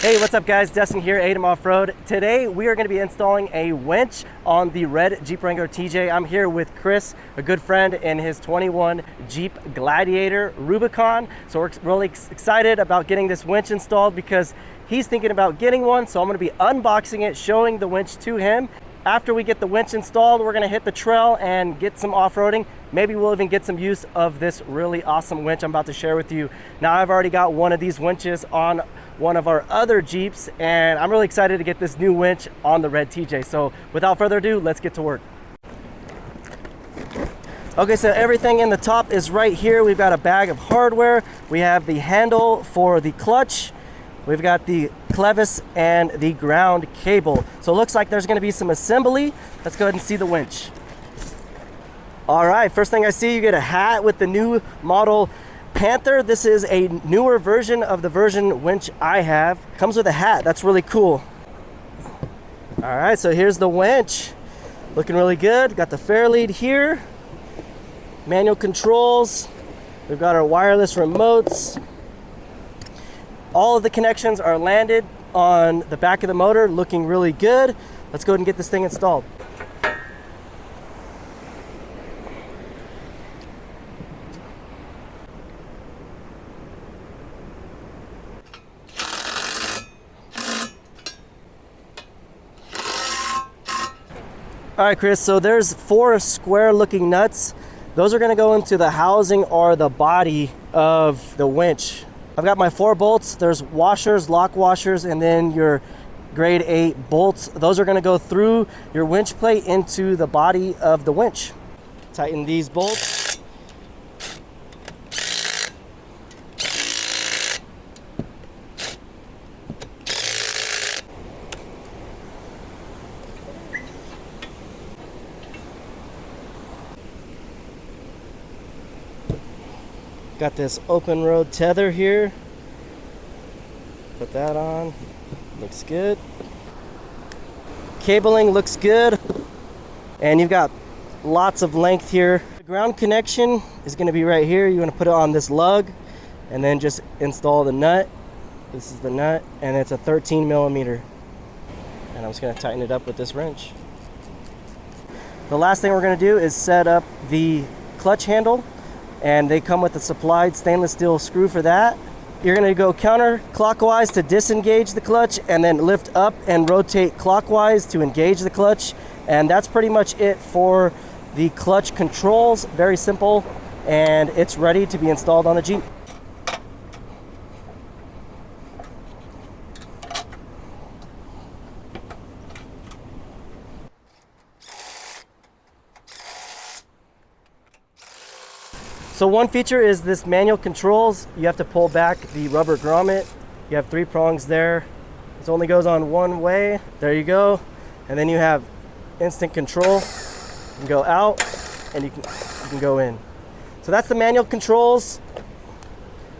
Hey, what's up guys? Destin here, ATEM Off-Road. Today we are going to be installing a winch on the red Jeep Wrangler TJ. I'm here with Chris, a good friend, in his 21 Jeep Gladiator Rubicon. So we're really excited about getting this winch installed because he's thinking about getting one. So I'm going to be unboxing it, showing the winch to him. After we get the winch installed, we're going to hit the trail and get some off-roading. Maybe we'll even get some use of this really awesome winch I'm about to share with you. Now, I've already got one of these winches on one of our other Jeeps, and I'm really excited to get this new winch on the red TJ. So without further ado, let's get to work. Okay, so everything in the top is right here. We've got a bag of hardware. We have the handle for the clutch. We've got the clevis and the ground cable. So it looks like there's gonna be some assembly. Let's go ahead and see the winch. All right, first thing I see, you get a hat with the new model Panther. This is a newer version of the version winch I have. Comes with a hat, that's really cool. All right, so here's the winch. Looking really good. Got the fair lead here. Manual controls. We've got our wireless remotes. All of the connections are landed on the back of the motor, looking really good. Let's go ahead and get this thing installed. All right, Chris, so there's 4 square looking nuts. Those are gonna go into the housing or the body of the winch. I've got my 4 bolts. There's washers, lock washers, and then your grade 8 bolts. Those are gonna go through your winch plate into the body of the winch. Tighten these bolts. Got this open road tether here. Put that on. Looks good. Cabling looks good. And you've got lots of length here. The ground connection is going to be right here. You want to put it on this lug and then just install the nut. This is the nut, and it's a 13 millimeter. And I'm just going to tighten it up with this wrench. The last thing we're going to do is set up the clutch handle. And they come with a supplied stainless steel screw for that. You're gonna go counterclockwise to disengage the clutch and then lift up and rotate clockwise to engage the clutch. And that's pretty much it for the clutch controls. Very simple, and it's ready to be installed on the Jeep. So one feature is this manual controls. You have to pull back the rubber grommet. You have 3 prongs there. This only goes on one way. There you go. And then you have instant control. You can go out and you can go in. So that's the manual controls.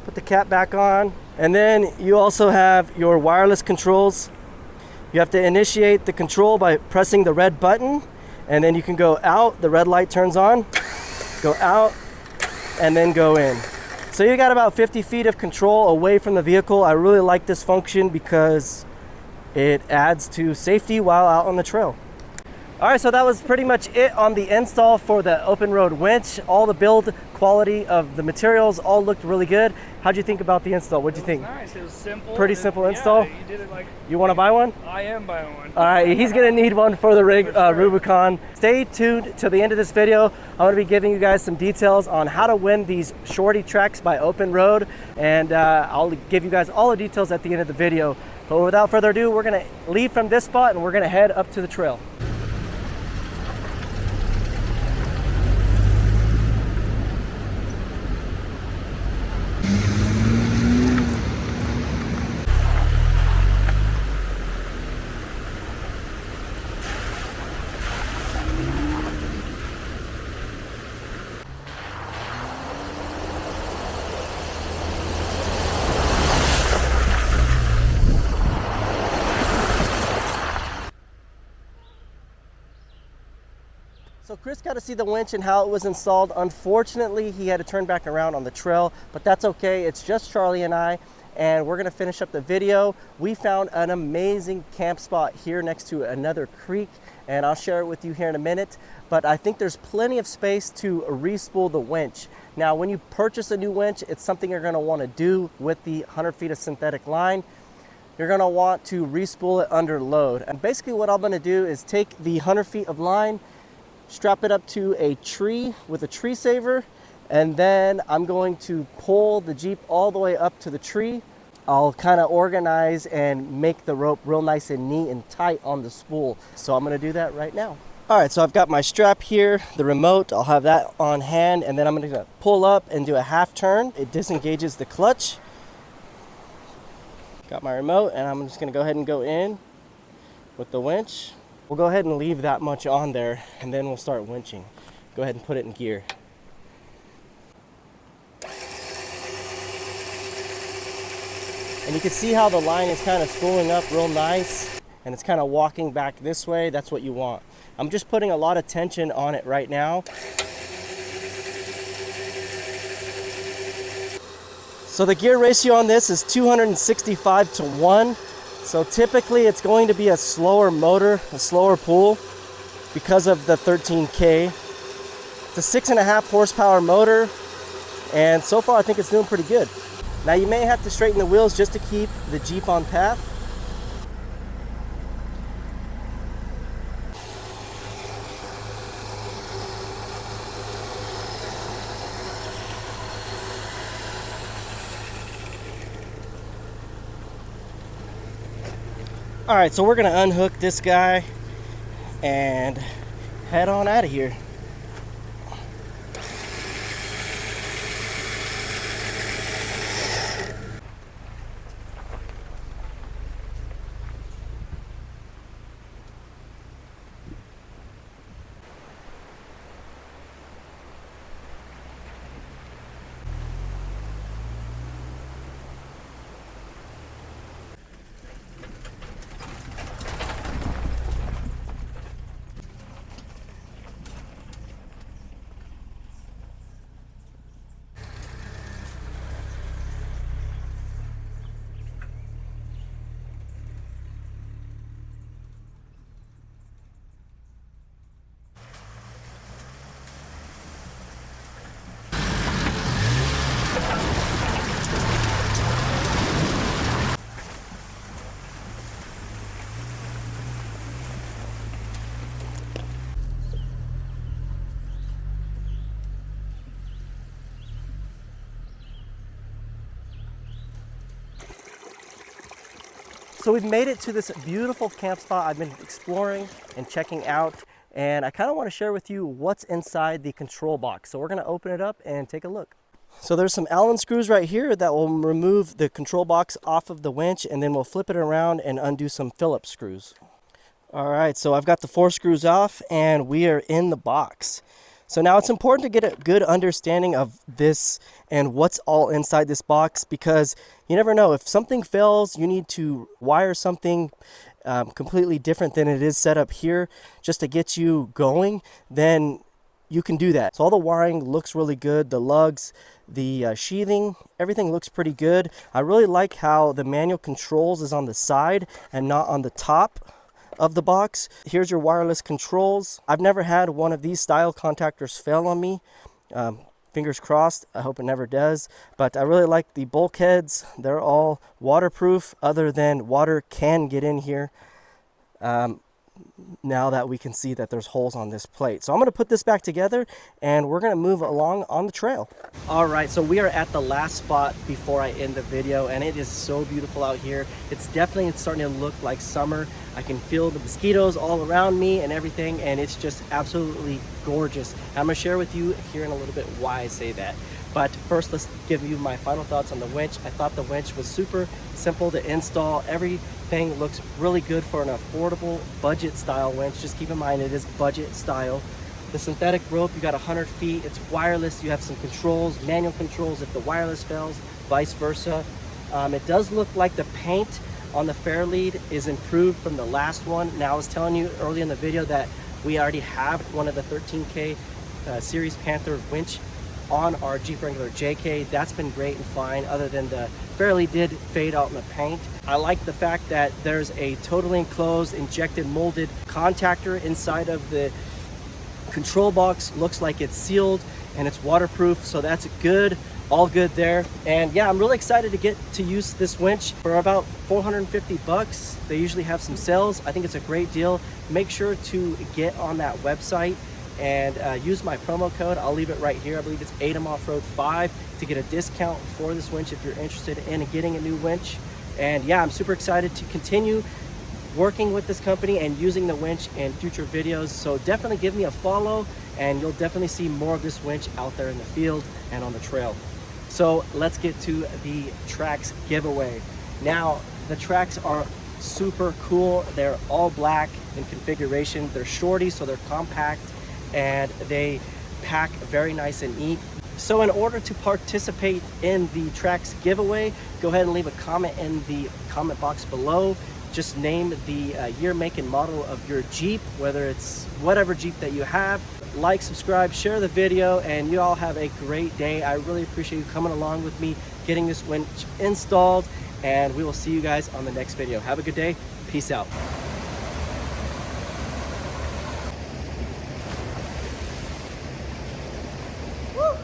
Put the cap back on. And then you also have your wireless controls. You have to initiate the control by pressing the red button, and then you can go out. The red light turns on. Go out, and then go in. So you got about 50 feet of control away from the vehicle. I really like this function because it adds to safety while out on the trail. All right, so that was pretty much it on the install for the open road winch. All the build quality of the materials all looked really good. How'd you think about the install? What'd you think? Nice, it was simple. Pretty simple install? Yeah, you did it like... You wanna buy one? I am buying one. All right, he's gonna need one for the Rubicon. Stay tuned till the end of this video. I'm gonna be giving you guys some details on how to win these shorty tracks by Open Road, and I'll give you guys all the details at the end of the video. But without further ado, we're gonna leave from this spot and we're gonna head up to the trail. So Chris got to see the winch and how it was installed. Unfortunately, he had to turn back around on the trail, but that's okay. It's just Charlie and I, and we're gonna finish up the video. We found an amazing camp spot here next to another creek, and I'll share it with you here in a minute. But I think there's plenty of space to re-spool the winch. Now, when you purchase a new winch, it's something you're gonna wanna do with the 100 feet of synthetic line. You're gonna want to re-spool it under load. And basically what I'm gonna do is take the 100 feet of line, strap it up to a tree with a tree saver, and then I'm going to pull the Jeep all the way up to the tree. I'll kind of organize and make the rope real nice and neat and tight on the spool. So I'm gonna do that right now. All right, so I've got my strap here, the remote, I'll have that on hand, and then I'm gonna pull up and do a half turn. It disengages the clutch. Got my remote, and I'm just gonna go ahead and go in with the winch. We'll go ahead and leave that much on there, and then we'll start winching. Go ahead and put it in gear. And you can see how the line is kind of spooling up real nice, and it's kind of walking back this way. That's what you want. I'm just putting a lot of tension on it right now. So the gear ratio on this is 265 to 1. So typically it's going to be a slower motor, a slower pull because of the 13K. It's a 6.5 horsepower motor, and so far I think it's doing pretty good. Now you may have to straighten the wheels just to keep the Jeep on path. All right, so we're gonna unhook this guy and head on out of here. So we've made it to this beautiful camp spot I've been exploring and checking out, and I kind of want to share with you what's inside the control box. So we're going to open it up and take a look. So there's some Allen screws right here that will remove the control box off of the winch, and then we'll flip it around and undo some Phillips screws. All right, so I've got the 4 screws off and we are in the box. So now it's important to get a good understanding of this and what's all inside this box, because you never know. If something fails, you need to wire something completely different than it is set up here just to get you going, then you can do that. So all the wiring looks really good. The lugs, the sheathing, everything looks pretty good. I really like how the manual controls is on the side and not on the top of the box. Here's your wireless controls. I've never had one of these style contactors fail on me. Fingers crossed, I hope it never does. But I really like the bulkheads. They're all waterproof, other than water can get in here. Now that we can see that there's holes on this plate. So I'm going to put this back together and we're going to move along on the trail. All right, so we are at the last spot before I end the video, and it is so beautiful out here. It's starting to look like summer. I can feel the mosquitoes all around me and everything, and it's just absolutely gorgeous. I'm going to share with you here in a little bit why I say that. But first, let's give you my final thoughts on the winch. I thought the winch was super simple to install. Everything looks really good for an affordable budget style winch. Just keep in mind it is budget style. The synthetic rope, you got 100 feet. It's wireless. You have some controls, manual controls if the wireless fails, vice versa. It does look like the paint on the Fairlead is improved from the last one. Now, I was telling you earlier in the video that we already have one of the 13K series Panther winch on our Jeep Wrangler JK. That's been great and fine, other than the fairly did fade out in the paint. I like the fact that there's a totally enclosed, injected, molded contactor inside of the control box. Looks like it's sealed and it's waterproof, so that's good. All good there. And yeah, I'm really excited to get to use this winch for about 450 bucks. They usually have some sales. I think it's a great deal. Make sure to get on that website and use my promo code. I'll leave it right here. I believe it's ATEM OFFROAD 5 to get a discount for this winch if you're interested in getting a new winch. And yeah, I'm super excited to continue working with this company and using the winch in future videos. So definitely give me a follow and you'll definitely see more of this winch out there in the field and on the trail. So let's get to the tracks giveaway. Now, the tracks are super cool. They're all black in configuration. They're shorty, so they're compact, and they pack very nice and neat. So in order to participate in the tracks giveaway, go ahead and leave a comment in the comment box below. Just name the year, make, and model of your Jeep, whether it's whatever Jeep that you have. Like, subscribe, share the video, and you all have a great day. I really appreciate you coming along with me, getting this winch installed, and we will see you guys on the next video. Have a good day. Peace out. Woo!